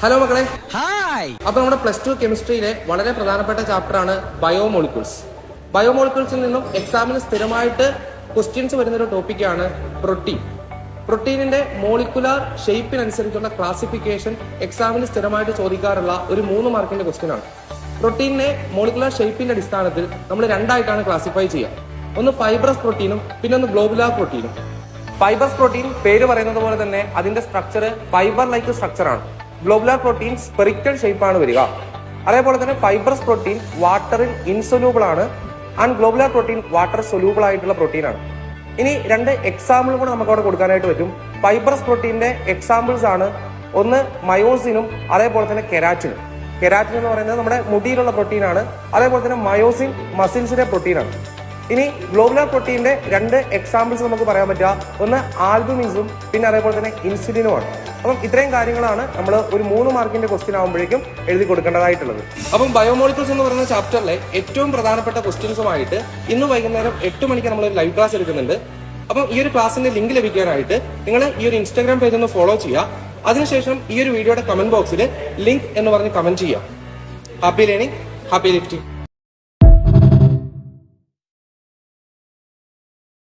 Hello മക്കളെ, hi. അപ്പൊ നമ്മുടെ +2 കെമിസ്ട്രിയിലെ വളരെ പ്രധാനപ്പെട്ട ചാപ്റ്ററാണ് ബയോമോളിക്യൂൾസ്. ബയോമോളിക്യൂൾസിൽ നിന്നും എക്സാമിന് സ്ഥിരമായിട്ട് ക്വസ്റ്റ്യൻസ് വരുന്നൊരു ടോപ്പിക്കാണ് പ്രോട്ടീൻ. പ്രോട്ടീനിന്റെ മോളിക്കുലാർ ഷേപ്പിനനുസരിച്ചുള്ള ക്ലാസിഫിക്കേഷൻ എക്സാമിന് സ്ഥിരമായിട്ട് ചോദിക്കാറുള്ള ഒരു 3 മാർക്കിന്റെ ക്വസ്റ്റ്യൻ ആണ്. പ്രോട്ടീനിനെ മോളിക്കുലാർ ഷേപ്പിന്റെ അടിസ്ഥാനത്തിൽ നമ്മൾ രണ്ടായിട്ടാണ് ക്ലാസിഫൈ ചെയ്യുക. ഒന്ന് ഫൈബ്രസ് പ്രോട്ടീനും പിന്നെ ഒന്ന് ഗ്ലോബുലാർ പ്രോട്ടീനും. ഫൈബ്രസ് പ്രോട്ടീൻ പേര് പറയുന്നത് പോലെ തന്നെ അതിന്റെ സ്ട്രക്ചർ ഫൈബർ ലൈക്ക് സ്ട്രക്ചർ ആണ്. ഗ്ലോബുലാർ പ്രോട്ടീൻ സ്പെറിക്കൽ ഷേപ്പാണ് വരിക. അതേപോലെ തന്നെ ഫൈബ്രസ് പ്രോട്ടീൻ വാട്ടറിൽ ഇൻസൊല്യൂബിൾ ആണ്. And globular protein water soluble ആയിട്ടുള്ള പ്രോട്ടീൻ ആണ്. ഇനി 2 എക്സാമ്പിൾ കൂടെ നമുക്ക് അവിടെ കൊടുക്കാനായിട്ട് പറ്റും. ഫൈബ്രസ് പ്രോട്ടീന്റെ എക്സാമ്പിൾസ് ആണ് ഒന്ന് മയോസിനും അതേപോലെ തന്നെ കെരാറ്റിനും. കെരാറ്റിൻ എന്ന് പറയുന്നത് നമ്മുടെ മുടിയിലുള്ള പ്രോട്ടീൻ ആണ്. അതേപോലെ തന്നെ മയോസിൻ മസിൽസിന്റെ പ്രോട്ടീൻ ആണ്. ഇനി ഗ്ലോബുലാർ പ്രോട്ടീന്റെ 2 എക്സാമ്പിൾസ് നമുക്ക് പറയാൻ പറ്റുക. ഒന്ന് ആൽബുമിൻസും പിന്നെ അതേപോലെ തന്നെ ഇൻസുലിനുമാണ്. അപ്പം ഇത്രയും കാര്യങ്ങളാണ് നമ്മൾ ഒരു 3 മാർക്കിന്റെ ക്വസ്റ്റ്യൻ ആകുമ്പോഴേക്കും എഴുതി കൊടുക്കേണ്ടതായിട്ടുള്ളത്. അപ്പം ബയോമോളിക്യൂൾസ് എന്ന് പറയുന്ന ചാപ്റ്ററിലെ ഏറ്റവും പ്രധാനപ്പെട്ട ക്വസ്റ്റ്യൻസുമായിട്ട് ഇന്ന് വൈകുന്നേരം 8 മണിക്ക് നമ്മൾ ലൈവ് ക്ലാസ് എടുക്കുന്നുണ്ട്. അപ്പം ഈ ഒരു ക്ലാസിന്റെ ലിങ്ക് ലഭിക്കാനായിട്ട് നിങ്ങൾ ഈ ഒരു ഇൻസ്റ്റാഗ്രാം പേജ് ഒന്ന് ഫോളോ ചെയ്യുക. അതിനുശേഷം ഈ ഒരു വീഡിയോയുടെ കമന്റ് ബോക്സിൽ ലിങ്ക് എന്ന് പറഞ്ഞ് കമന്റ് ചെയ്യുക. Happy learning, happy lifting.